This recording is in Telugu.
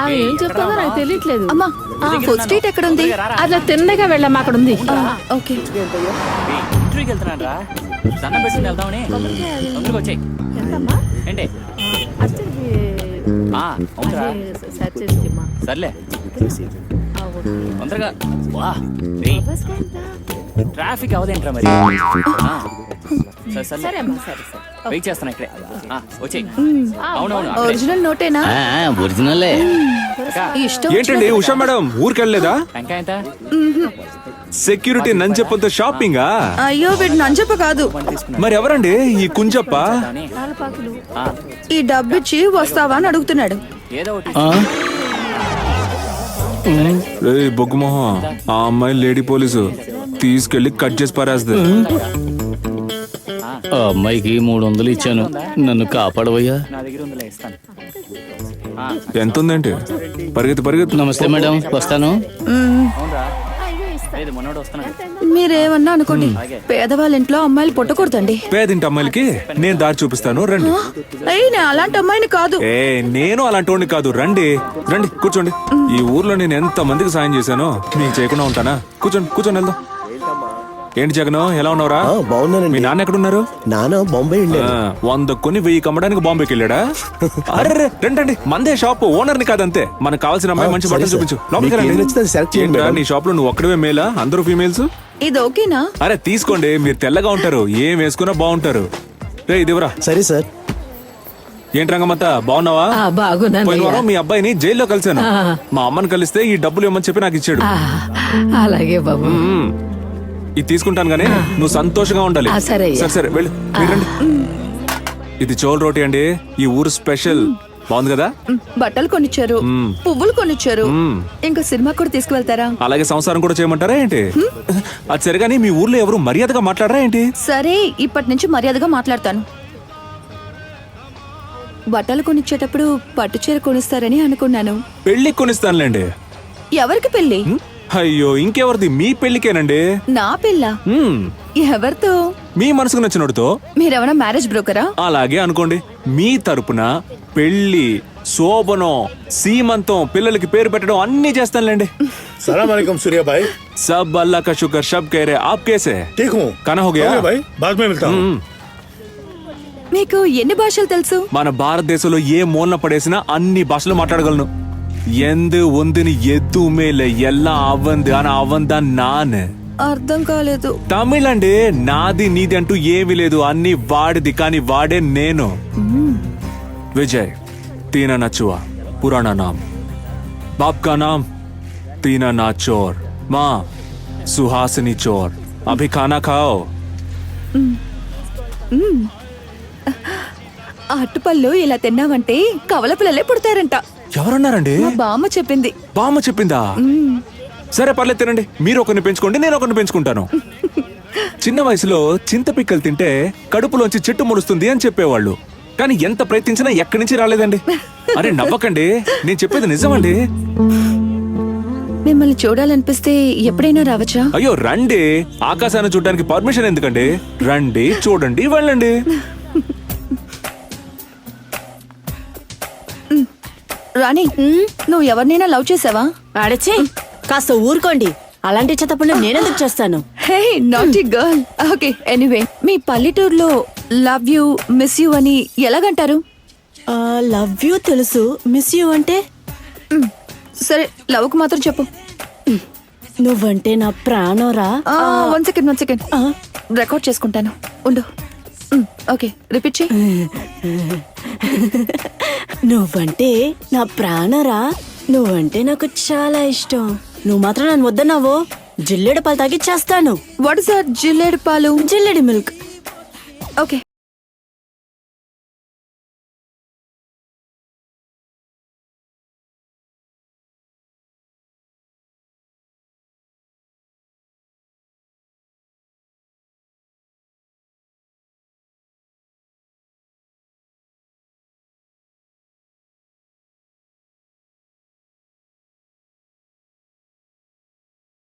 ఆమె ఏం చెప్తుందో నాకు తెలియట్లేదు. అమ్మా ఫుడ్ స్ట్రీట్ ఎక్కడ ఉంది? అట్లా తిన్నగా వెళ్ళమ్మా, అక్కడ ఉంది. ఓకే ఇంటర్వ్యూకి వెళ్తున్నాను రా, దండం పెట్టుకుని వెళ్దామని. తొందరగా వచ్చాయి ఎంతమ్మా? ఏంటి? అచ్చడికి అవునరా, సెర్చ్ చేసిమ్మా. సర్లే తొందరగా వా. ట్రాఫిక్ అవదేంట్రా మరి? సరే సరే అమ్మా, సరే సరే. వెయిట్ చేస్తాను ఇక్కడే. వచ్చాయి. అవునవును ఒరిజినల్ నోటేనా? ఒరిజినలే. ఇష్టం ఏంటండి ఉషా మేడం ఊరికెళ్ళలేదా? టెంకాయ ఎంత? సెక్యూరిటీ నంచెప్పంతో షాపింగా? అయ్యో వీడు నంజప్ప కాదు. మరి ఎవరండి ఈ కుంజప్ప? నాలుపాకులు. ఈ డబ్బిచ్చి వస్తావా అని అడుగుతున్నాడు. ఏదో ఒకటి. ఏయ్ బొగ్గుమొహం, ఆ అమ్మాయి లేడీ పోలీసు తీసుకెళ్లి కట్ చేసి పారేస్తుంది. ఆ అమ్మాయికి 300 ఇచ్చాను, నన్ను కాపాడవయ్యా. నా దగ్గర ఉందిలే, ఇస్తాను. ఎంత ఉందేంటి? పరిగెత్తి పరిగెత్తి. నమస్తే మేడం, వస్తాను. అవునరా, లేదు మొన్నోడు వస్తున్నాడు. మీరేమన్నా అనుకోండి, పేదవాళ్ళ ఇంట్లో అమ్మాయిలు పుట్టకూడదండి. పేదింటి అమ్మాయిలకి నేను దారి చూపిస్తాను, రండి. అయ్యి నేను అలాంటి అమ్మాయిని కాదు. ఏ నేను అలాంటి వాడిని కాదు, రండి రండి కూర్చోండి. ఈ ఊర్లో నేను ఎంత మందికి సాయం చేశానో మీకు చేయకుండా ఉంటానా? కూర్చోండి కూర్చొని వెళ్దాం. ఏంటి జగన్, ఎలా ఉన్నావురా? బాగున్నానండి. మీ నాన్న ఎక్కడున్నారు? నాన్న బొంబాయి వెళ్ళారు. 100 కొని 1000 కమ్మడానికి బాంబేకి వెళ్ళాడా? అరే రండి, మందే షాప్, ఓనర్ని కాదంతే. మనకు కావాల్సిన అమ్మాయి మంచి బట్టలు చూపించు. లోపలికి రండి. మీకు ఏది నచ్చితే అది select చేయండి ఏంట్రా, మేడం. నీ షాప్ లో నువ్వు ఒక్కడవే మేలా, అందరూ ఫీమేల్స్? ఇది ఓకేనా? అరే తీసుకోండి, మీరు తెల్లగా ఉంటారు, ఏం వేసుకున్నా బాగుంటారు. రే ఇదివరా. సరే సార్. ఏంటి రంగమ్మత్త, బాగున్నావా? బాగున్నాను. పోయిన వారం మీ అబ్బాయిని జైల్లో కలిశాను. మా అమ్మని కలిస్తే ఈ డబ్బులు ఇవ్వమని చెప్పి నాకు ఇచ్చాడు. అలాగే బాబు. ఇది తీసుకుంటాను గానీ నువ్వు సంతోషంగా ఉండాలి. సరే అయ్యా. సరే సరే వెళ్ళు, మీరు రండి. ఇది చోల్ రోటీ అండి, ఈ ఊరు స్పెషల్. బాగుంది కదా? బట్టలు కొనిచ్చారు, పువ్వులు కొనిచ్చారు, ఇంకా సినిమా కూడా తీసుకువెళ్తారా? అలాగే సంసారం కూడా చేయమంటారా ఏంటి? అది సరే గానీ మీ ఊర్లో ఎవరు మర్యాదగా మాట్లాడరా ఏంటి? సరే ఇప్పటి నుంచి మర్యాదగా మాట్లాడతాను. బట్టలు కొనిచ్చేటప్పుడు పట్టు చీర కొనిస్తారని అనుకున్నాను. పెళ్లి కొనిస్తానులేండి. ఎవరికి పెళ్లి? అయ్యో ఇంకెవరిది, మీ పెళ్లికేనండి. నా పిల్ల? మ్మ్. ఎవరితో? మీ మనసుకు నచ్చినోడితో. మీరెవనా మ్యారేజ్ బ్రోకరా? అలాగే అనుకోండి. మీ తరపున పెళ్లి, శోభనం, సీమంతం, పిల్లలకి పేరు పెట్టడం అన్ని చేస్తానులేండి. सलाम वालेकुम सूर्या भाई। सब अल्लाह का शुक्र, सब कह रहे। आप कैसे? ठीक हूँ। खाना हो गया? भाई बाद में मिलता हूँ। మీకు ఎన్ని భాషలు తెలుసు? మన భారతదేశంలో ఏ మూలన పడేసినా అన్ని భాషలు మాట్లాడగలను. ఎందు ఉందిని ఎద్దు మేలే ఎల్లా అవ్వంది అని అవ్వందా నాన్. అర్థం కాలేదు. తమిళ్ అండి. నాది నీది అంటూ ఏమీ లేదు, అన్ని వాడిది, కానీ వాడే నేను. విజయ్ తీనా నచువా, పురాణా నామ్, బాప్ కా నామ్ తీనా నా చోర్, మా సుహాసిని చోర్. అభి ఖానా ఖాओ. ఆ అట్టుపళ్ళు ఇలా తిన్నావంటే కవల పిల్లలే పుడతారంట. ఎవరన్నారండి? మా బామ్మ చెప్పింది. బామ్మ చెప్పిందా? సరే పర్లేదు, తినండి. మీరు ఒకరిని పెంచుకోండి, నేను ఒకరిని పెంచుకుంటాను. చిన్న వయసులో చింతపిక్కలు తింటే కడుపులోంచి చెట్టు మొలుస్తుంది అని చెప్పేవాళ్ళు, కానీ ఎంత ప్రయత్నించినా ఎక్కడి నుంచి రాలేదండి. అరే నవ్వకండి, నేను చెప్పేది నిజమండి. మిమ్మల్ని చూడాలనిపిస్తే ఎప్పుడైనా రావచ్చా? అయ్యో రండి, ఆకాశాన్ని చూడడానికి పర్మిషన్ ఎందుకండి? రండి, చూడండి, వెళ్ళండి. రాణి, నువ్వు ఎవరినైనా లవ్ చేసావా? అడచే కాస్త ఊరుకోండి, అలాంటి చెత్తపనులు నేనెందుకు చేస్తాను? హే నాటీ గర్ల్. ఓకే ఎనీవే, మీ పల్లెటూరులో లవ్ యూ, మిస్ యూ అని ఎలాగంటారు? లవ్ యూ తెలుసు, మిస్ యూ అంటే? సరే లవ్కు మాత్రం చెప్పు. నువ్వంటే నా ప్రాణంరా. 1 సెకండ్ రికార్డ్ చేసుకుంటాను, ఉండు. ఓకే రిపీట్ చేయి. నువ్వంటే నా ప్రాణరా, నువ్వంటే నాకు చాలా ఇష్టం. నువ్వు మాత్రం నన్ను వద్దన్నావో జిల్లేడు పాలు తాగిచ్చేస్తాను. What is that? జిల్లేడు పాలు? జిల్లేడి మిల్క్. ఓకే